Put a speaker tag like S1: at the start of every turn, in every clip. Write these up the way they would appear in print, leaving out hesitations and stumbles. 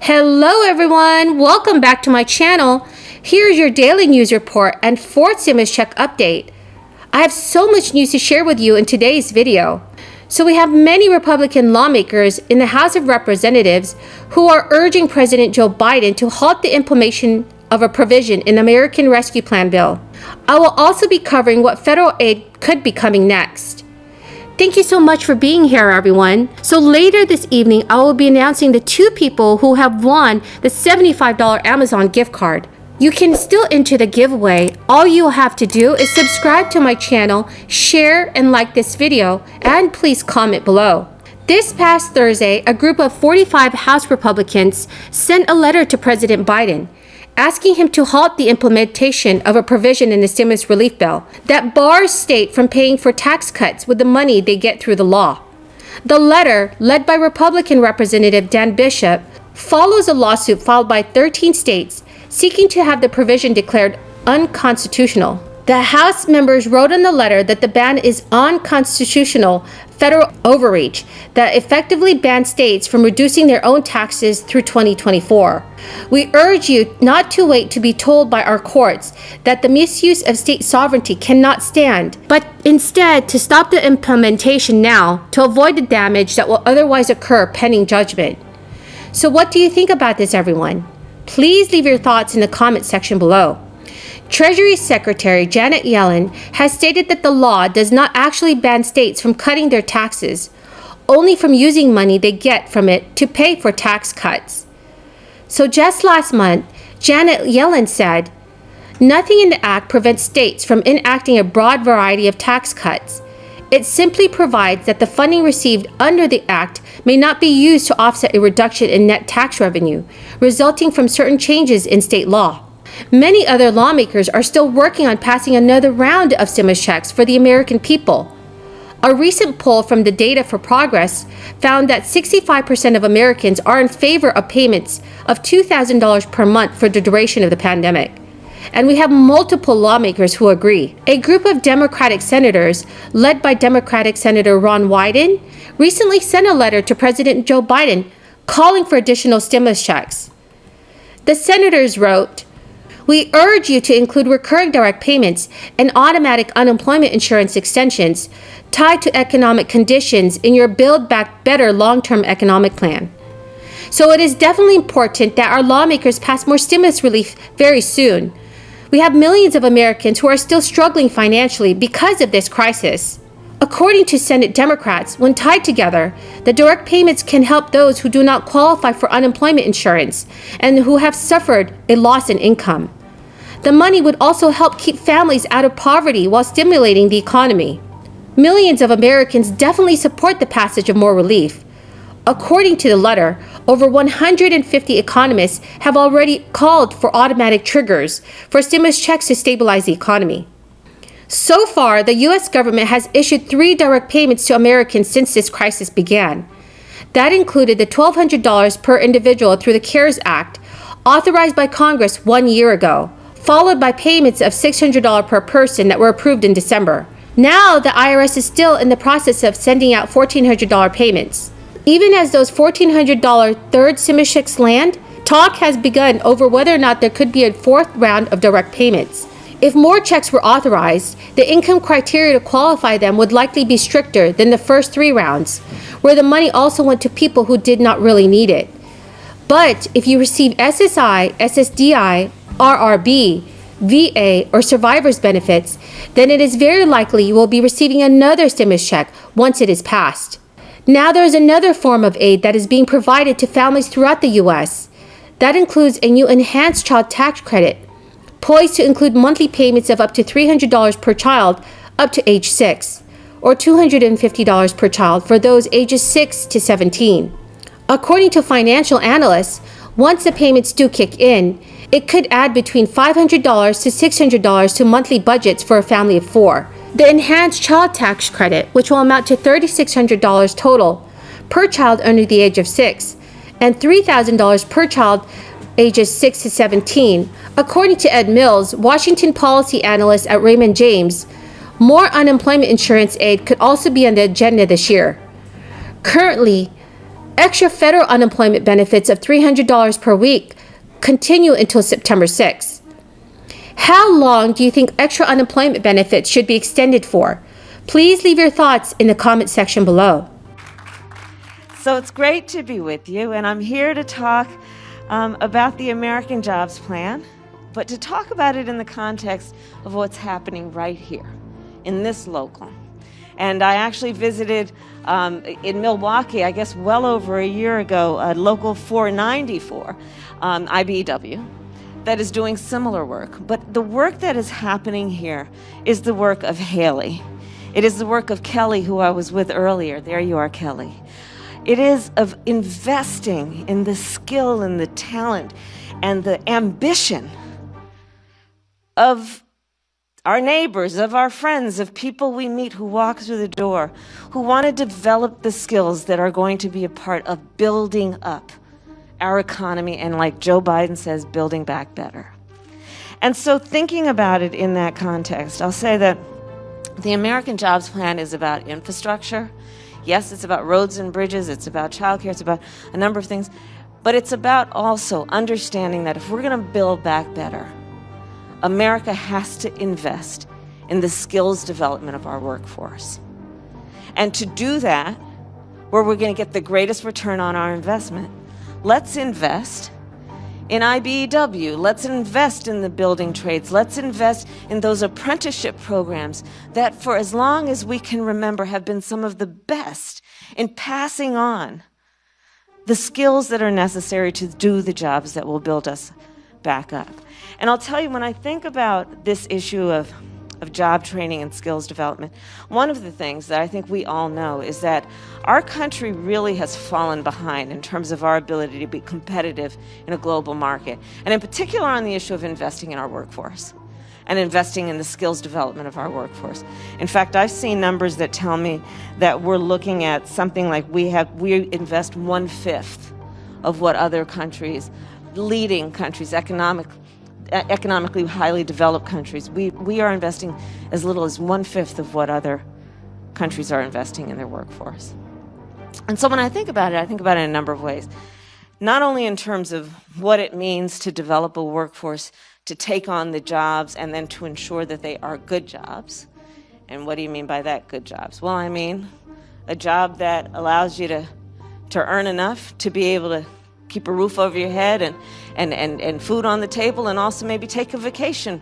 S1: Hello everyone, welcome back to my channel. Here's your daily news report and fourth stimulus check update. I have so much news to share with you in today's video. So we have many Republican lawmakers in the House of Representatives who are urging President Joe Biden to halt the implementation of a provision in the American Rescue Plan bill. I will also be covering what federal aid could be coming next. Thank you so much for being here, everyone. So later this evening, I will be announcing the two people who have won the $75 Amazon gift card. You can still enter the giveaway. All you have to do is subscribe to my channel, share and like this video, and please comment below. This past Thursday, a group of 45 House Republicans sent a letter to President Biden, asking him to halt the implementation of a provision in the stimulus relief bill that bars states from paying for tax cuts with the money they get through the law. The letter, led by Republican Representative Dan Bishop, follows a lawsuit filed by 13 states seeking to have the provision declared unconstitutional. The House members wrote in the letter that the ban is unconstitutional federal overreach that effectively bans states from reducing their own taxes through 2024. We urge you not to wait to be told by our courts that the misuse of state sovereignty cannot stand, but instead to stop the implementation now to avoid the damage that will otherwise occur pending judgment. So what do you think about this, everyone? Please leave your thoughts in the comment section below. Treasury Secretary Janet Yellen has stated that the law does not actually ban states from cutting their taxes, only from using money they get from it to pay for tax cuts. So just last month, Janet Yellen said, "Nothing in the act prevents states from enacting a broad variety of tax cuts. It simply provides that the funding received under the act may not be used to offset a reduction in net tax revenue, resulting from certain changes in state law." Many other lawmakers are still working on passing another round of stimulus checks for the American people. A recent poll from the Data for Progress found that 65% of Americans are in favor of payments of $2,000 per month for the duration of the pandemic. And we have multiple lawmakers who agree. A group of Democratic senators, led by Democratic Senator Ron Wyden, recently sent a letter to President Joe Biden calling for additional stimulus checks. The senators wrote, "We urge you to include recurring direct payments and automatic unemployment insurance extensions tied to economic conditions in your Build Back Better long-term economic plan." So it is definitely important that our lawmakers pass more stimulus relief very soon. We have millions of Americans who are still struggling financially because of this crisis. According to Senate Democrats, when tied together, the direct payments can help those who do not qualify for unemployment insurance and who have suffered a loss in income. The money would also help keep families out of poverty while stimulating the economy. Millions of Americans definitely support the passage of more relief. According to the letter, over 150 economists have already called for automatic triggers for stimulus checks to stabilize the economy. So far, the U.S. government has issued 3 direct payments to Americans since this crisis began. That included the $1,200 per individual through the CARES Act, authorized by Congress 1 year ago, followed by payments of $600 per person that were approved in December. Now, the IRS is still in the process of sending out $1,400 payments. Even as those $1,400 third stimulus checks land, talk has begun over whether or not there could be a 4th round of direct payments. If more checks were authorized, the income criteria to qualify them would likely be stricter than the first 3 rounds, where the money also went to people who did not really need it. But if you receive SSI, SSDI, RRB, VA, or survivor's benefits, then it is very likely you will be receiving another stimulus check once it is passed. Now there is another form of aid that is being provided to families throughout the U.S. That includes a new enhanced child tax credit, poised to include monthly payments of up to $300 per child up to age 6, or $250 per child for those ages 6 to 17. According to financial analysts, once the payments do kick in, it could add between $500 to $600 to monthly budgets for a family of 4. The enhanced child tax credit, which will amount to $3,600 total per child under the age of 6, and $3,000 per child ages 6 to 17. According to Ed Mills, Washington policy analyst at Raymond James, more unemployment insurance aid could also be on the agenda this year. Currently, Extra federal unemployment benefits of $300 per week continue until September 6th. How long do you think extra unemployment benefits should be extended for? Please leave your thoughts in the comment section below.
S2: So it's great to be with you, and I'm here to talk about the American Jobs Plan, but to talk about it in the context of what's happening right here in this local. And I actually visited in Milwaukee, I guess well over a year ago, Local 494, IBEW, that is doing similar work. But the work that is happening here is the work of Haley. It is the work of Kelly, who I was with earlier. There you are, Kelly. It is of investing in the skill and the talent and the ambition of our neighbors, of our friends, of people we meet who walk through the door, who want to develop the skills that are going to be a part of building up our economy and, like Joe Biden says, building back better. And so thinking about it in that context, I'll say that the American Jobs Plan is about infrastructure. Yes, it's about roads and bridges, it's about childcare, it's about a number of things, but it's about also understanding that if we're going to build back better, America has to invest in the skills development of our workforce. And to do that, where we're going to get the greatest return on our investment, let's invest in IBEW. Let's invest in the building trades. Let's invest in those apprenticeship programs that, for as long as we can remember, have been some of the best in passing on the skills that are necessary to do the jobs that will build us back up. And I'll tell you, when I think about this issue of job training and skills development, one of the things that I think we all know is that our country really has fallen behind in terms of our ability to be competitive in a global market, and in particular on the issue of investing in our workforce and investing in the skills development of our workforce. In fact, I've seen numbers that tell me that we're looking at something like we invest 1/5 of what other countries, leading countries, economically highly developed countries, we are investing as little as 1/5 of what other countries are investing in their workforce. And so when I think about it in a number of ways. Not only in terms of what it means to develop a workforce, to take on the jobs, and then to ensure that they are good jobs. And what do you mean by that, good jobs? Well, I mean a job that allows you to earn enough to be able to keep a roof over your head and food on the table, and also maybe take a vacation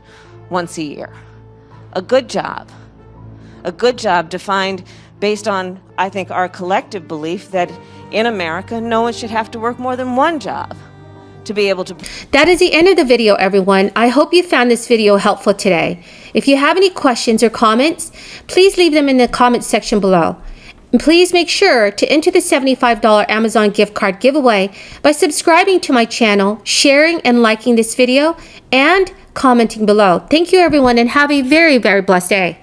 S2: once a year. A good job defined based on, I think, our collective belief that in America, no one should have to work more than one job to be able to.
S1: That is the end of the video, everyone. I hope you found this video helpful today. If you have any questions or comments, please leave them in the comment section below. And please make sure to enter the $75 Amazon gift card giveaway by subscribing to my channel, sharing and liking this video, and commenting below. Thank you, everyone, and have a very, very blessed day.